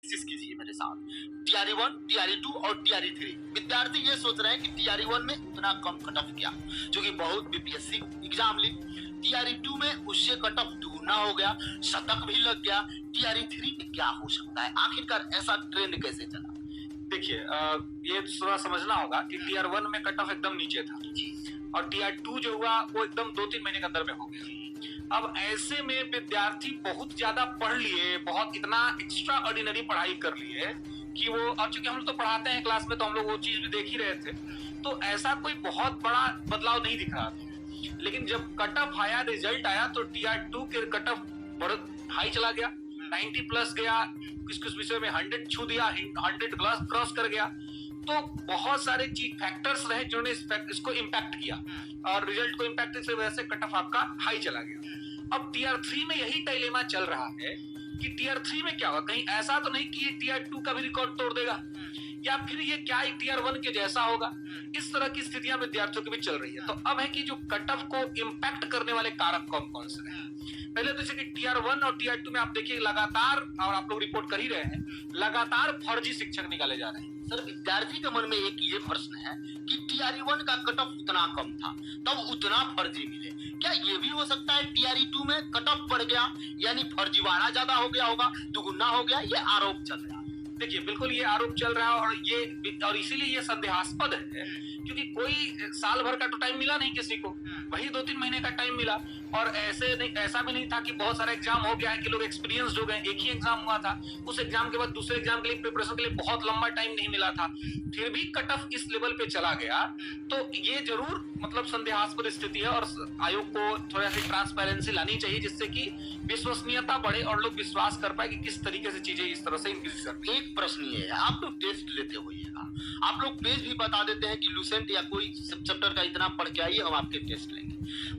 कोशिश कीजिए मेरे साथ। टीआरई 1, टीआरई 2 और टीआरई 3 विद्यार्थी ये सोच रहे हैं कि टीआरई 1 में उतना कम कट ऑफ क्या, जो कि बहुत बीपीएससी एग्जाम ली। टीआरई 2 में उससे कट ऑफ दुगुना हो गया, शतक भी लग गया। टीआरई 3 में क्या हो सकता है? आखिरकार ऐसा ट्रेंड कैसे चला? देखिए, ये थोड़ा समझना होगा कि टीआर 1 में कट ऑफ एकदम नीचे था और टीआर 2 जो हुआ वो एकदम 2-3 महीने के अंदर में हो गया। अब ऐसे में विद्यार्थी बहुत ज्यादा पढ़ लिए, बहुत इतना एक्स्ट्रा ऑर्डिनरी पढ़ाई कर लिए कि वो, अब चूंकि हम लोग तो पढ़ाते हैं क्लास में तो हम लोग वो चीज भी देख ही रहे थे, तो ऐसा कोई बहुत बड़ा बदलाव नहीं दिख रहा था। लेकिन जब कट ऑफ आया, रिजल्ट आया, तो टीआर 2 के कट ऑफ बहुत हाई चला गया, 90 प्लस गया, कुछ कुछ विषय में 100 छू दिया, 100 क्रॉस कर गया। तो बहुत सारे चीज फैक्टर्स रहे जिन्होंने इसको इम्पैक्ट किया और रिजल्ट को इम्पैक्ट की वजह से कट ऑफ आपका हाई चला गया। अब टीआर 3 में यही डायलेमा चल रहा है कि टीआर 3 में क्या होगा, कहीं ऐसा तो नहीं कि ये टीआर 2 का भी रिकॉर्ड तोड़ देगा, या फिर ये क्या टीआर 1 के जैसा होगा। इस तरह की स्थितियां विद्यार्थियों की भी चल रही है। तो अब है कि जो कट ऑफ को इम्पैक्ट करने वाले कारक कौन कौन से हैं। पहले तो जैसे कि टीआर 1 और टीआर 2 में आप देखिए लगातार, और आप लोग रिपोर्ट कर ही रहे हैं, लगातार फर्जी शिक्षक निकाले जा रहे हैं। सर, विद्यार्थी के मन में एक ये प्रश्न है कि टीआरई 1 का कट ऑफ उतना कम था, तब उतना फर्जी मिले। क्या ये भी हो सकता है टीआरई 2 में कट ऑफ बढ़ गया, यानी फर्जीवाड़ा ज्यादा हो गया होगा, दुगुना हो गया? ये आरोप चल रहा है। देखिए, बिल्कुल ये आरोप चल रहा है और इसीलिए ये संदेहास्पद है, क्योंकि कोई साल भर का तो टाइम मिला नहीं किसी को, वही 2-3 महीने का टाइम मिला। और ऐसा भी नहीं था कि बहुत सारा एग्जाम हो गया है कि लोग एक्सपीरियंस्ड हो गए। एक ही एग्जाम हुआ था, उस एग्जाम के बाद दूसरे एग्जाम के लिए प्रिपरेशन के लिए बहुत लंबा टाइम नहीं मिला था, फिर भी कट ऑफ इस लेवल पे चला गया। तो ये जरूर मतलब संदेहास्पद स्थिति है और आयोग को थोड़ा सी ट्रांसपेरेंसी लानी चाहिए, जिससे कि विश्वसनीयता बढ़े और लोग विश्वास कर पाए कि किस तरीके से चीजें इस तरह से इंक्रीज करती है। एक प्रश्न ये है, आप लोग टेस्ट लेते होइएगा, आप लोग पेज भी बता देते हैं कि लूसेंट या कोई चैप्टर का इतना पढ़ के आइए, हम आपके टेस्ट लेंगे।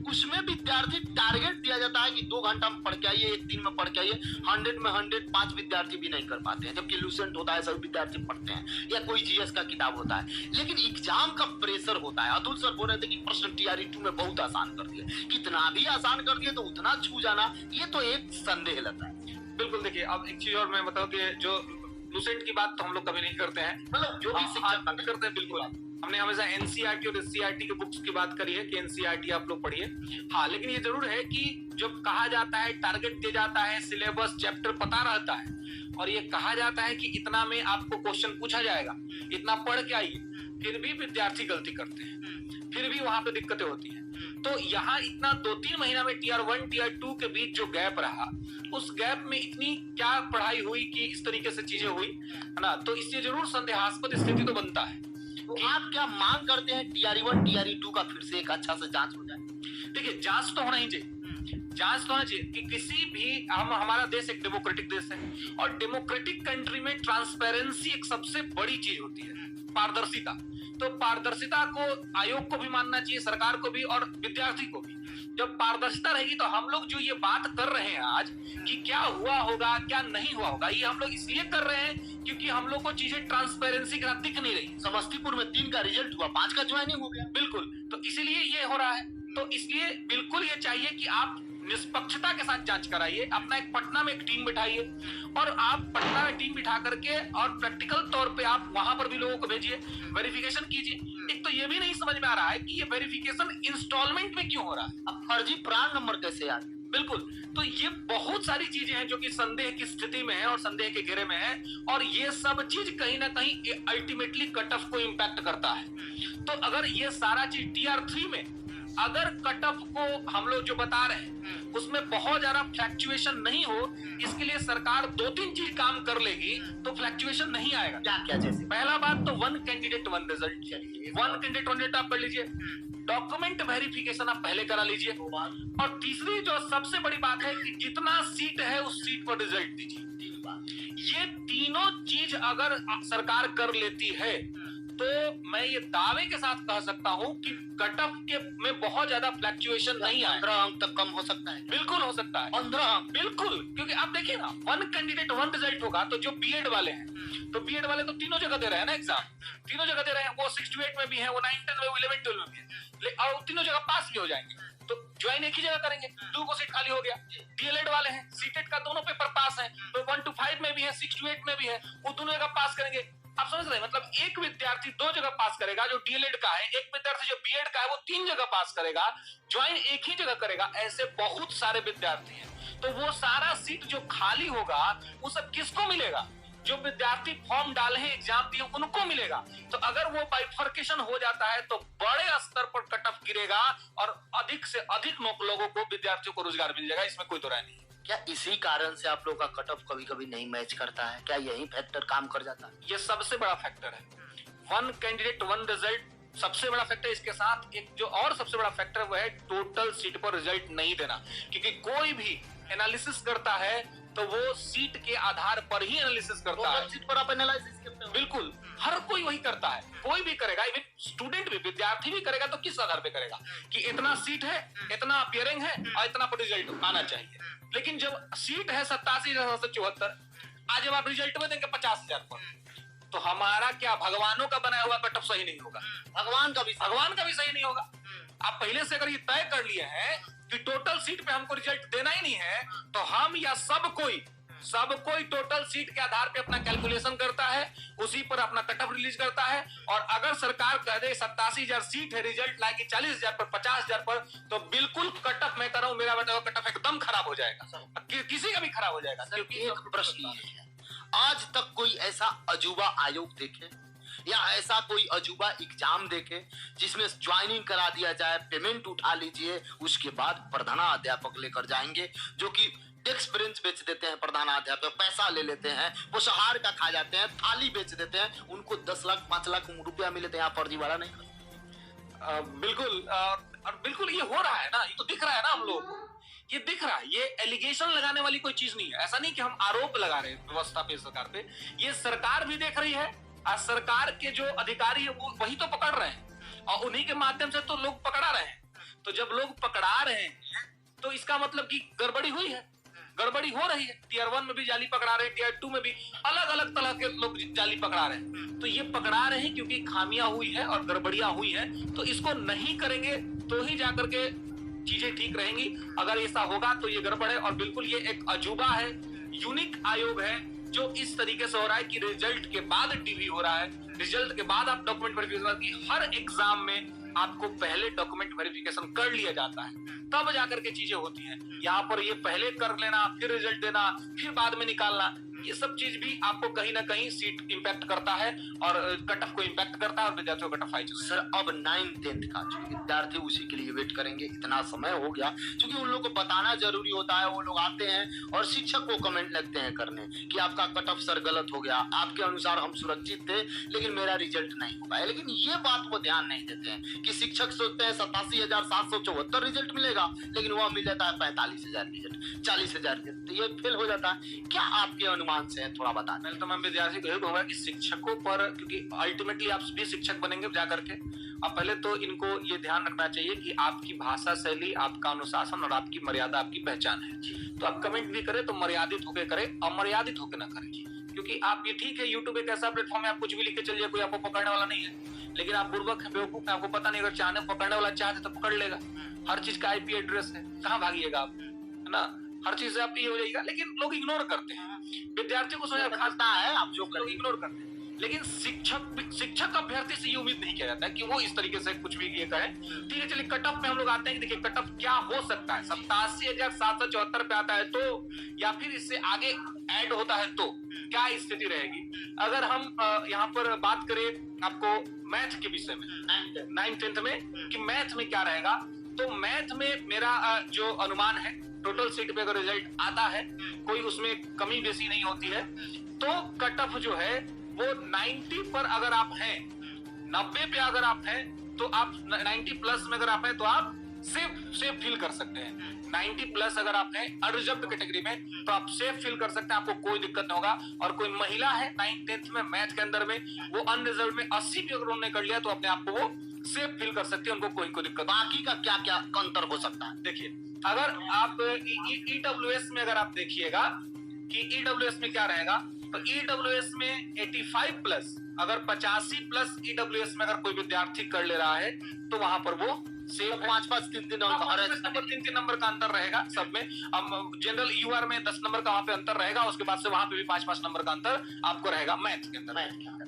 उसमें विद्यार्थी टारगेट दिया जाता है कि 2 घंटा में पढ़ के आइए, 1 दिन में पढ़ के आइए। 100 में 100 5 विद्यार्थी भी नहीं कर पाते हैं, जबकि लूसेंट होता है सभी विद्यार्थी पढ़ते हैं, या कोई जीएस का किताब होता है। लेकिन एग्जाम का प्रेशर होता है। अतुल सर बोल रहे थे कि प्रश्न टीआरई 2 में बहुत आसान कर दिए, कितना भी आसान कर दिए तो उतना छू जाना, ये तो एक संदेह लगता है। बिल्कुल, देखिए, अब एक चीज और मैं बताऊं कि जो लूसेंट की बात तो हम लोग कभी नहीं करते हैं, मतलब जो भी शिक्षक करते हैं, बिल्कुल हमने हमेशा एनसीईआरटी और एससीईआरटी के बुक्स की बात करी है कि एनसीईआरटी आप लोग पढ़िए। हाँ, लेकिन ये जरूर है कि जब कहा जाता है, टारगेट दिया जाता है, सिलेबस चैप्टर पता रहता है और ये कहा जाता है कि इतना में आपको क्वेश्चन पूछा जाएगा, इतना पढ़ के आइए, फिर भी विद्यार्थी गलती करते हैं, फिर भी वहां पे दिक्कतें होती हैं। तो यहाँ इतना 2-3 महीना में टीआर 1 टीआर 2 के बीच जो गैप रहा, उस गैप में इतनी क्या पढ़ाई हुई कि इस तरीके से चीजें हुई, है ना। तो इससे जरूर संदेहास्पद स्थिति तो बनता है। तो आप क्या मांग करते हैं टीआरई 1 टीआरई 2 का फिर से एक अच्छा से जांच हो जाए? देखिए, जांच तो होना ही चाहिए, जांच तो होना चाहिए कि किसी भी हमारा देश एक डेमोक्रेटिक देश है और डेमोक्रेटिक कंट्री में ट्रांसपेरेंसी एक सबसे बड़ी चीज होती है, पारदर्शिता। तो पारदर्शिता को आयोग को भी मानना चाहिए, सरकार को भी और विद्यार्थी को भी। जब पारदर्शिता रहेगी तो हम लोग जो ये बात कर रहे हैं आज कि क्या हुआ होगा क्या नहीं हुआ होगा, ये हम लोग इसलिए कर रहे हैं क्योंकि हम लोग को चीजें ट्रांसपेरेंसी के साथ दिख नहीं रही। समस्तीपुर में 3 का रिजल्ट हुआ, 5 का ज्वाइनिंग हो गया। बिल्कुल, तो इसीलिए ये हो रहा है। तो इसलिए बिल्कुल ये चाहिए कि आप निष्पक्षता के साथ जांच कराइए, अपना एक पटना में एक टीम बिठाइए और आप पटना में टीम बिठा करके और प्रैक्टिकल तौर पे आप वहां पर भी लोगों को भेजिए, वेरिफिकेशन कीजिए। एक तो ये भी नहीं समझ में आ रहा है कि ये वेरिफिकेशन इंस्टॉलमेंट में क्यों हो रहा है, अब फर्जी प्राण नंबर कैसे आ गया? बिल्कुल, तो ये बहुत सारी चीजें हैं जो कि संदेह की स्थिति में है और संदेह के घेरे में है, और ये सब चीज कहीं ना कहीं अल्टीमेटली कट ऑफ को इम्पैक्ट करता है। तो अगर ये सारा चीज टीआर 3 में अगर कट ऑफ को हम लोग जो बता रहे हैं उसमें बहुत ज्यादा फ्लैक्चुएशन नहीं हो, इसके लिए सरकार 2-3 चीज काम कर लेगी तो फ्लैक्चुएशन नहीं आएगा। क्या क्या? जैसे पहला बात तो 1 कैंडिडेट 1 रिजल्ट, 1 कैंडिडेट 1 रिजल्ट आप कर लीजिए, डॉक्यूमेंट वेरिफिकेशन आप पहले करा लीजिए, और तीसरी जो सबसे बड़ी बात है कि जितना सीट है उस सीट पर रिजल्ट दीजिए। ये तीनों चीज अगर सरकार कर लेती है तो मैं ये दावे के साथ कह सकता हूं कि कट ऑफ के में बहुत ज्यादा फ्लक्चुएशन नहीं आएगा। 15 अंक तक कम हो सकता है। बिल्कुल हो सकता है, 15 अंक, बिल्कुल। क्योंकि आप देखिए ना, 1 कैंडिडेट 1 रिजल्ट होगा तो जो बीएड वाले हैं, तो बीएड वाले तो तीनों जगह दे रहे हैं ना एग्जाम, तीनों जगह दे रहे हैं। वो 6 to 8 में भी है, वो 9, 10 में, 11, 12 में भी है, और तीनों जगह पास भी हो जाएंगे। तो ज्वाइन एक ही जगह करेंगे, 2 को सीट खाली हो गया। डीएलएड वाले हैं, सीटेट का दोनों पेपर पास है, तो 1 to 5 में भी है, 6 to 8 में भी है, वो दोनों जगह पास करेंगे। आप समझ रहे हैं, मतलब एक विद्यार्थी 2 जगह पास करेगा जो डीएलएड का है, एक विद्यार्थी जो बीएड का है वो 3 जगह पास करेगा, ज्वाइन एक ही जगह करेगा। ऐसे बहुत सारे विद्यार्थी हैं, तो वो सारा सीट जो खाली होगा वो सब किसको मिलेगा? जो विद्यार्थी फॉर्म डाले हैं, एग्जाम दिए, उनको मिलेगा। तो अगर वो बाइफर्केशन हो जाता है तो बड़े स्तर पर कट ऑफ गिरेगा और अधिक से अधिक लोगों को, विद्यार्थियों को रोजगार मिल जाएगा, इसमें कोई दो राय नहीं। क्या इसी कारण से आप लोग का कट ऑफ कभी कभी नहीं मैच करता है? क्या यही फैक्टर काम कर जाता है? ये सबसे बड़ा फैक्टर है। 1 कैंडिडेट 1 रिजल्ट सबसे बड़ा फैक्टर। इसके साथ एक जो और सबसे बड़ा फैक्टर वो है टोटल सीट पर रिजल्ट नहीं देना, क्योंकि कोई भी एनालिसिस करता है तो वो सीट के आधार पर ही एनालिसिस करता है। सीट पर आप एनालिसिस करते हो? बिल्कुल, हर कोई वही करता है, कोई भी करेगा, इवन स्टूडेंट भी, विद्यार्थी भी करेगा। तो किस आधार पे करेगा कि इतना सीट है, इतना अपियरिंग है और इतना पर रिजल्ट आना चाहिए। लेकिन जब सीट है 87,774, आज जब आप रिजल्ट में देंगे 50,000 पर, तो हमारा क्या, भगवानों का बनाया हुआ कट ऑफ सही नहीं होगा, भगवान का भी सही नहीं होगा। आप पहले से अगर ये तय कर लिए हैं कि टोटल सीट पे हमको रिजल्ट देना ही नहीं है, तो हम या सब कोई टोटल सीट के आधार पे अपना कैलकुलेशन करता है, उसी पर अपना कट ऑफ रिलीज करता है। और अगर सरकार कह दे 87,000 सीट है, रिजल्ट लाएगी 40,000 पर, 50,000 पर, तो बिल्कुल कट ऑफ, मैं कर रहा हूं, मेरा बताया कट ऑफ एकदम खराब हो जाएगा, किसी का भी खराब हो जाएगा। क्योंकि एक प्रश्न ये है, आज तक कोई ऐसा अजूबा आयोग देखे या ऐसा कोई अजूबा एग्जाम देखे जिसमें ज्वाइनिंग करा दिया जाए, पेमेंट उठा लीजिए, उसके बाद प्रधानाध्यापक लेकर जाएंगे, जो कि डेस्क बेंच बेच देते हैं, प्रधानाध्यापक पैसा ले लेते हैं, वो सहार का खा जाते हैं, थाली बेच देते हैं, उनको 10 लाख 5 लाख रुपया मिले थे, यहाँ फर्जीवाड़ा नहीं। बिल्कुल, और बिल्कुल ये हो रहा है ना, ये तो दिख रहा है ना हम लोग को, ये दिख रहा है। ये एलिगेशन लगाने वाली कोई चीज नहीं है, ऐसा नहीं कि हम आरोप लगा रहे हैं व्यवस्था पे, सरकार पे। ये सरकार भी देख रही है और सरकार के जो अधिकारी है वो वही तो पकड़ रहे हैं, और उन्हीं के माध्यम से तो लोग पकड़ा रहे हैं। तो जब लोग पकड़ा रहे हैं तो इसका मतलब कि गड़बड़ी हुई है, गड़बड़ी हो रही है। टीयर 1 में भी जाली पकड़ा रहे हैं, टीयर 2 में भी अलग अलग तरह के लोग जाली पकड़ा रहे हैं। तो ये पकड़ा रहे हैं क्योंकि खामियां हुई है और गड़बड़ियां हुई है, तो इसको नहीं करेंगे तो ही जाकर के चीजें ठीक रहेंगी। अगर ऐसा होगा तो ये गड़बड़ है, और बिल्कुल ये एक अजूबा है, यूनिक आयोग है जो इस तरीके से हो रहा है कि रिजल्ट के बाद टीवी हो रहा है, रिजल्ट के बाद आप डॉक्यूमेंट वेरिफिकेशन की, हर एग्जाम में आपको पहले डॉक्यूमेंट वेरिफिकेशन कर लिया जाता है, तब जाकर के चीजें होती हैं। यहाँ पर ये पहले कर लेना, फिर रिजल्ट देना, फिर बाद में निकालना, ये सब चीज भी आपको कहीं ना कहीं सीट इंपैक्ट करता है और कट ऑफ को इंपैक्ट करता है और विद्यार्थियों कट ऑफ हाई। सर अब 9th 10th का विद्यार्थी उसी के लिए वेट करेंगे, इतना समय हो गया, क्योंकि उन लोगों को बताना जरूरी होता है। वो लोग आते हैं और शिक्षक को कमेंट लगते हैं करने कि आपका कट ऑफ सर गलत हो गया, आपके अनुसार हम सुरक्षित थे लेकिन मेरा रिजल्ट नहीं हो पाया। लेकिन ये बात को ध्यान नहीं देते हैं कि शिक्षक सोचते हैं 87,774 रिजल्ट मिलेगा, लेकिन वह मिल जाता है 45,000 रिजल्ट, 40,000 रिजल्ट, ये फेल हो जाता है। क्या आपके अनुमान से है, थोड़ा बता। पहले तो मैं विद्यार्थी को यही कहूंगा कि शिक्षकों पर, क्योंकि अल्टीमेटली आप भी शिक्षक बनेंगे जाकर के, अब पहले तो इनको ये ध्यान रखना चाहिए कि आपकी भाषा शैली, आपका अनुशासन और आपकी मर्यादा आपकी पहचान है। तो आप कमेंट भी करें तो मर्यादित होकर करें, अमर्यादित होकर ना करें। क्योंकि आप ये ठीक है, यूट्यूब एक ऐसा प्लेटफॉर्म है, आप कुछ भी लिख के चलिए, कोई आपको पकड़ने वाला नहीं है। लेकिन आप बुर्बक है, बेवकूफ है, आपको पता नहीं, अगर चाहने पकड़ने वाला चाहते तो पकड़ लेगा। हर चीज का IP एड्रेस है, कहाँ भागिएगा आप, है ना, हर चीज से आप ये हो जाएगा। लेकिन लोग इग्नोर करते हैं, विद्यार्थियों को समझ खाता है, आप जो लोग इग्नोर करते हैं। लेकिन शिक्षक अभ्यर्थी से ये उम्मीद नहीं किया जाता है कि वो इस तरीके से कुछ भी ये कहे। ठीक है, चलिए कट ऑफ में हम लोग आते हैं कि देखिए कट ऑफ क्या हो सकता है। 87,774 पे आता है तो, या फिर इससे आगे ऐड होता है तो क्या स्थिति रहेगी। अगर हम यहाँ पर बात करें आपको मैथ के विषय में, 9th 10th में, कि मैथ में क्या रहेगा, तो मैथ में मेरा जो अनुमान है, टोटल सीट पे अगर रिजल्ट आता है, कोई उसमें कमी बेसी नहीं होती है, तो कट ऑफ जो है वो 90 पर अगर आप हैं, 90 पे अगर आप हैं, तो आप 90 प्लस में अगर आप हैं तो आप सेफ फील कर सकते हैं। 90 प्लस अगर आप हैं अनरिजर्व्ड कैटेगरी में तो आप सेफ फील कर सकते हैं, आपको कोई दिक्कत नहीं होगा। और कोई महिला है 9th 10th में मैथ के अंदर में, वो अनरिजर्व्ड में 80 भी अगर उन्होंने कर लिया तो अपने आप को वो सेफ फील कर सकते हैं, उनको कोई दिक्कत। बाकी का क्या क्या अंतर हो सकता है, देखिए अगर आप EWS में अगर आप देखिएगा कि EWS में क्या रहेगा, तो EWS में 85 प्लस, अगर 85 प्लस EWS में अगर कोई विद्यार्थी कर ले रहा है तो वहां पर वो सेफ है। 5-5 3-3 हाँ, नंबर 3-3 नंबर का अंतर रहेगा सब में। अब जनरल यूआर में 10 नंबर का वहां पे अंतर रहेगा, उसके बाद से वहां पे भी 5-5 नंबर का अंतर आपको रहेगा मैथ के अंदर।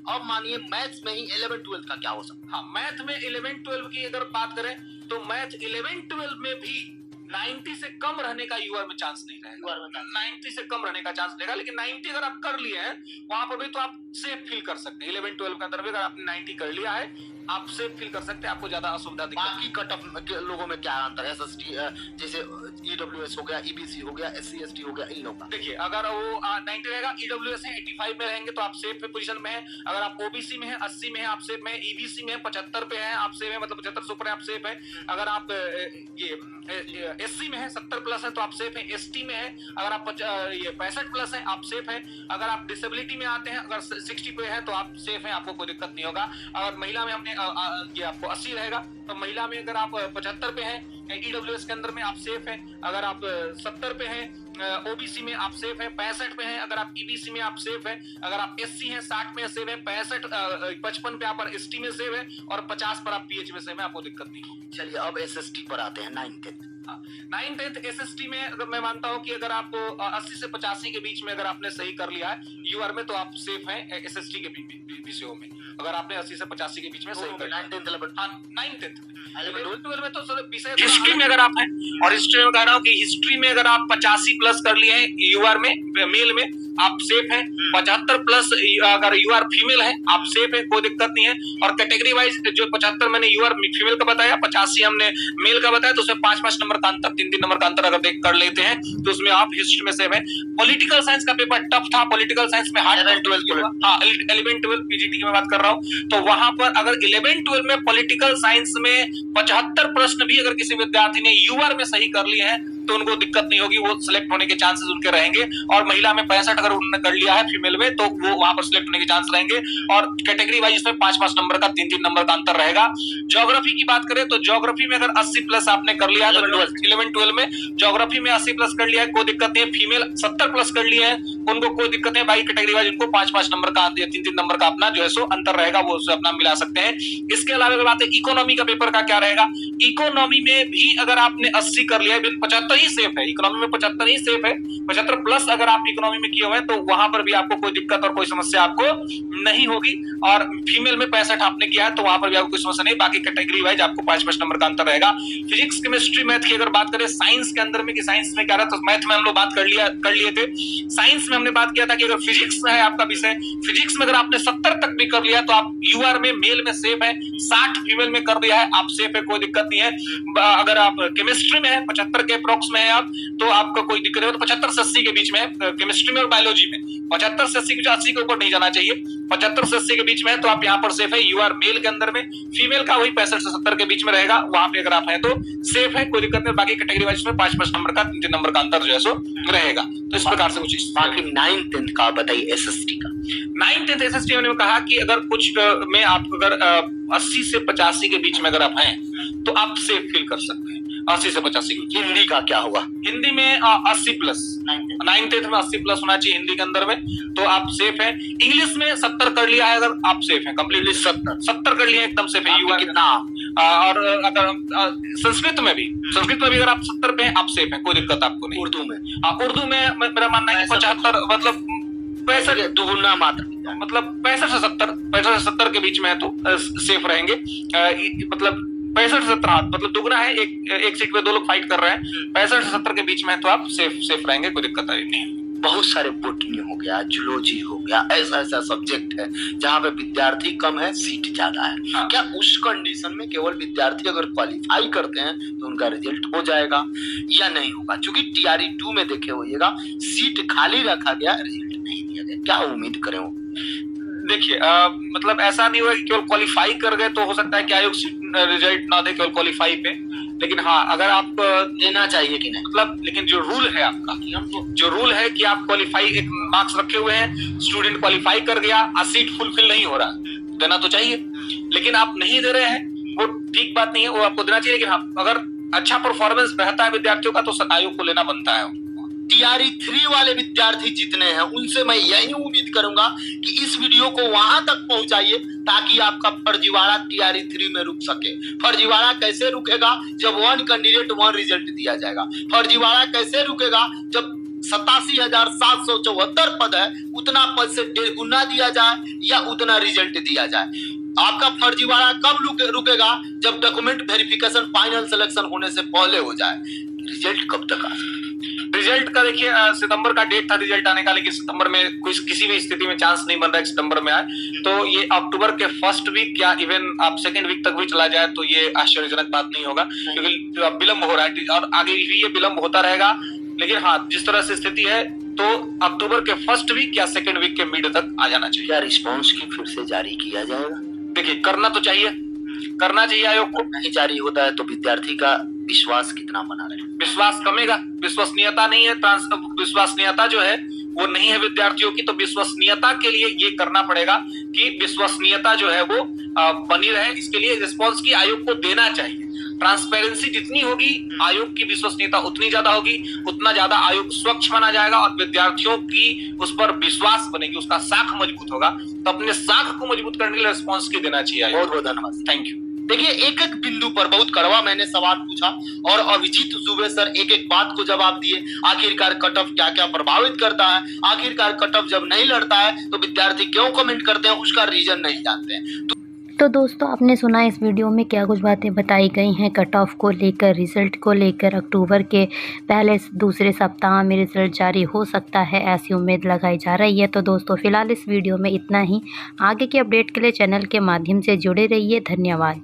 अब मानिए मैथ्स में ही 11-12 का क्या हो सकता है? हाँ, मैथ में 11-12 की अगर बात करें तो मैथ 11-12 में भी 90 से कम रहने का यूआर में चांस नहीं रहेगा। 90 से कम रहने का चांस रहेगा, लेकिन 90 अगर आप कर लिए हैं वहां पर भी तो आप सेफ फील कर सकते हैं। 11-12 के अंदर भी अगर आपने 90 कर लिया है आप सेफ फील कर सकते हैं, आपको ज्यादा असुविधा बाकी कट ऑफ लोगों में क्या अंतर है? एसएसटी जैसे ईडब्ल्यूएस हो गया, ईबीसी हो गया, एससी एसटी हो गया, इन लोगों का देखिए, अगर वो 90 रहेगा, ईडब्ल्यूएस है 85 में रहेंगे तो आप सेफ पोजीशन में है। अगर आप ओबीसी में है 80 में है आप सेफ में है, ईबीसी में है 75 पे है आप सेफ है, मतलब 75 से ऊपर है आप सेफ है। अगर आप ये एससी में है 70 प्लस है तो आप सेफ है। एसटी में है अगर आप ये 65 प्लस है आप सेफ है। अगर आप डिसेबिलिटी में आते हैं अगर 60 पे है तो आप सेफ है, आपको कोई दिक्कत नहीं होगा। अगर महिला में हमने ये आपको 80 रहेगा तो महिला में अगर आप 75 पे हैं ईडब्ल्यूएस के अंदर में आप सेफ है। अगर आप 70 पे हैं ओबीसी में आप सेफ है। 65 पे हैं अगर आप ईबीसी में आप सेफ है। अगर आप एससी हैं 60 में सेफ है। 55 पे आप एसटी में सेफ है और 50 पर आप पीएच में सेफ है, आपको दिक्कत नहीं होगी। चलिए अब एसएसटी पर आते हैं 9th 9th एसएसटी में अगर मैं मानता हूं कि अगर आपको 80 से 85 के बीच में अगर आपने सही कर लिया है यूआर में तो आप सेफ हैं एसएसटी के विषयों में। अगर आपने 80 से 85 के बीच में सही कर लिया 9th 11 में तो विषय हिस्ट्री में अगर आप हैं, और हिस्ट्री में कह रहा हूं कि हिस्ट्री में अगर आप 85 प्लस कर लिए हैं यूआर में मेल में आप सेफ हैं। 75 प्लस अगर यूआर फीमेल है आप सेफ है, कोई दिक्कत नहीं है। और कैटेगरी वाइज जो 75 मैंने यूआर फीमेल का बताया, 85 हमने मेल का बताया, तो उसमें 5-5 नंबर का अंतर 3-3 नंबर का अंतर अगर देख कर लेते हैं तो उसमें आप हिस्ट्री में सेफ है। पॉलिटिकल साइंस का पेपर टफ था, पॉलिटिकल साइंस में हार्ड 11-12 पीजीटी की मैं बात कर रहा हूं, तो वहां पर अगर 11-12 में पॉलिटिकल साइंस में 75 प्रश्न भी अगर किसी विद्यार्थी ने यूआर में सही कर लिए हैं तो उनको दिक्कत नहीं होगी, वो सिलेक्ट होने के चांसेस उनके रहेंगे। और महिला में 65 अगर उन्होंने कर लिया है फीमेल में तो वो वहां पर सिलेक्ट होने के चांस रहेंगे। और कैटेगरी वाइज इसमें 5-5 नंबर का 3-3 नंबर का अंतर रहेगा। ज्योग्राफी की बात करें तो ज्योग्राफी में अगर 80 प्लस आपने कर लिया है 11-12 में ज्योग्राफी में 80 प्लस कर लिया है कोई दिक्कत नहीं है। फीमेल 70 प्लस कर लिए हैं उनको कोई दिक्कत नहीं, बाकी कैटेगरी वाइज उनको 5-5 नंबर का 3-3 नंबर का अपना जो है सो अंतर रहेगा, वो उससे अपना मिला सकते हैं। इसके अलावा अगर बात है इकोनॉमी का पेपर का क्या रहेगा, इकोनॉमी में भी अगर आपने 80 कर लिया है 75 ही सेफ है, इकोनॉमी में 75 ही सेफ है। 75 प्लस अगर आप इकोनॉमी में किए हुए हैं तो वहां पर भी आपको कोई दिक्कत और कोई समस्या आपको नहीं होगी। और फीमेल में 65 आपने किया है तो वहां पर भी आपको कोई समस्या नहीं, बाकी कैटेगरी वाइज आपको 5-5 नंबर का अंतर रहेगा। फिजिक्स केमिस्ट्री मैथ की अगर बात करें साइंस के अंदर में कि साइंस में क्या रहा, तो मैथ में हम लोग बात कर लिए थे। साइंस में हमने बात किया था कि अगर फिजिक्स है आपका विषय, फिजिक्स में अगर आपने 70 तक भी कर लिया तो आप यूआर में मेल में सेफ है। 60 फीमेल में कर दिया है आप सेफ है, कोई दिक्कत नहीं है। अगर आप केमिस्ट्री में है 75 के अप्रोक्स में है आप तो आपका कोई दिक्कत नहीं हो, तो 75 से 80 के बीच में केमिस्ट्री में और बायोलॉजी में 75 से 80 के 80 के ऊपर नहीं जाना चाहिए। 75 से 80 के बीच में है तो आप यहाँ पर सेफ है। यूआर मेल के अंदर में फीमेल का वही 65 से 70 के बीच में रहेगा, वहां पे अगर आप हैं तो सेफ है, कोई दिक्कत नहीं। बाकी कैटेगरी वाइज में 5-5 नंबर का 3-3 नंबर का अंतर जो है सो रहेगा। तो इस प्रकार से कुछ बाकी 9th का बताइए एसएसटी का। 9th एसएसटी मैंने कहा कि अगर कुछ में आप अगर 80 से 85 के बीच में अगर आप हैं तो आप सेफ फील कर सकते हैं। 80 से 85 की। हिंदी का क्या होगा? हिंदी में 80 प्लस 9th में 80 प्लस होना चाहिए हिंदी के अंदर में, तो आप सेफ है। इंग्लिश में 70 कर लिया है अगर आप सेफ है, कंप्लीटली 70 कर लिया एकदम सेफ है। कितना? और अगर संस्कृत में भी अगर आप 70 पे हैं आप सेफ है, कोई दिक्कत आपको नहीं। उर्दू में मेरा मानना है कि 75 मतलब 65 दुगुना मात्र मतलब 65 से 70 के बीच में है तो सेफ रहेंगे। मतलब 65 से 70 मतलब दुगना है, एक सीट पे 2 लोग फाइट कर रहे हैं। 65 से 70 के बीच में है तो आप सेफ रहेंगे, कोई दिक्कत नहीं। बहुत सारे बोटनी हो गया, जूलॉजी हो गया, ऐसा सब्जेक्ट है जहाँ पे विद्यार्थी कम है सीट ज्यादा है। हाँ। क्या उस कंडीशन में केवल विद्यार्थी अगर क्वालिफाई करते हैं तो उनका रिजल्ट हो जाएगा या नहीं होगा? क्योंकि टीआरई 2 में देखे होइएगा सीट खाली रखा गया, रिजल्ट नहीं दिया गया, क्या उम्मीद करें? देखिए मतलब ऐसा नहीं हुआ कि केवल क्वालिफाई कर गए तो हो सकता है कि आयोग रिजल्ट ना दे केवल क्वालिफाई पे, लेकिन हाँ अगर आप देना चाहिए कि नहीं मतलब, लेकिन जो रूल है आपका, जो रूल है कि आप क्वालिफाई एक मार्क्स रखे हुए हैं, स्टूडेंट क्वालिफाई कर गया और सीट फुलफिल नहीं हो रहा, देना तो चाहिए। लेकिन आप नहीं दे रहे हैं वो ठीक बात नहीं है, वो आपको देना चाहिए। लेकिन हाँ अगर अच्छा परफॉर्मेंस रहता है विद्यार्थियों का तो आयोग को लेना बनता है। टीआरई 3 वाले विद्यार्थी जितने हैं उनसे मैं यही उम्मीद करूंगा कि इस वीडियो को वहां तक पहुंचाइए ताकि आपका फर्जीवाड़ा टीआरई 3 में रुक सके। फर्जीवाड़ा कैसे रुकेगा? जब 1 कैंडिडेट 1 रिजल्ट दिया जाएगा। फर्जीवाड़ा कैसे रुकेगा? जब 87,774 पद है, उतना पद से 1.5 गुना दिया जाए या उतना रिजल्ट दिया जाए। आपका फर्जीवाड़ा कब रुकेगा? जब डॉक्यूमेंट वेरिफिकेशन फाइनल सिलेक्शन होने से पहले हो जाए। रिजल्ट कब तक आ सकता? रिजल्ट का देखिए सितंबर का डेट था रिजल्ट आने का, लेकिन सितंबर में किसी भी स्थिति में चांस नहीं बन रहा है सितंबर में आए, तो ये अक्टूबर के फर्स्ट वीक या इवन आप सेकेंड वीक तक भी चला जाए तो ये आश्चर्यजनक बात नहीं होगा, क्योंकि विलंब हो रहा है और आगे भी ये विलंब होता रहेगा। लेकिन हाँ, जिस तरह से स्थिति है तो अक्टूबर के फर्स्ट वीक या सेकेंड वीक के मिड तक आ जाना चाहिए। क्या रिस्पॉन्स की फिर से जारी किया जाएगा? देखिए करना तो चाहिए, करना चाहिए आयोग को। नहीं जारी होता है तो विद्यार्थी का विश्वास कितना बना रहे? विश्वास कमेगा, विश्वसनीयता नहीं है, विश्वसनीयता जो है वो नहीं है विद्यार्थियों की, तो विश्वसनीयता के लिए ये करना पड़ेगा कि विश्वसनीयता जो है वो बनी रहे। इसके लिए रिस्पॉन्स की आयोग को देना चाहिए। ट्रांसपेरेंसी जितनी होगी आयोग की विश्वसनीयता उतनी ज्यादा होगी, उतना ज्यादा आयोग स्वच्छ माना जाएगा और विद्यार्थियों की उस पर विश्वास बनेगी, उसका साख मजबूत होगा। तो अपने साख को मजबूत करने के लिए रिस्पॉन्स की देना चाहिए। बहुत बहुत धन्यवाद, थैंक यू। देखिए एक एक बिंदु पर बहुत कड़वा मैंने सवाल पूछा और अभिजीत दुबे सर एक एक बात को जवाब दिए। आखिरकार कट ऑफ क्या क्या प्रभावित करता है, आखिरकार कट ऑफ जब नहीं लड़ता है तो विद्यार्थी क्यों कमेंट करते हैं, उसका रीजन नहीं जानते हैं। तो दोस्तों आपने सुना इस वीडियो में क्या कुछ बातें बताई गई हैं कट ऑफ को लेकर, रिज़ल्ट को लेकर। अक्टूबर के पहले दूसरे सप्ताह में रिज़ल्ट जारी हो सकता है, ऐसी उम्मीद लगाई जा रही है। तो दोस्तों फ़िलहाल इस वीडियो में इतना ही। आगे की अपडेट के लिए चैनल के माध्यम से जुड़े रहिए। धन्यवाद।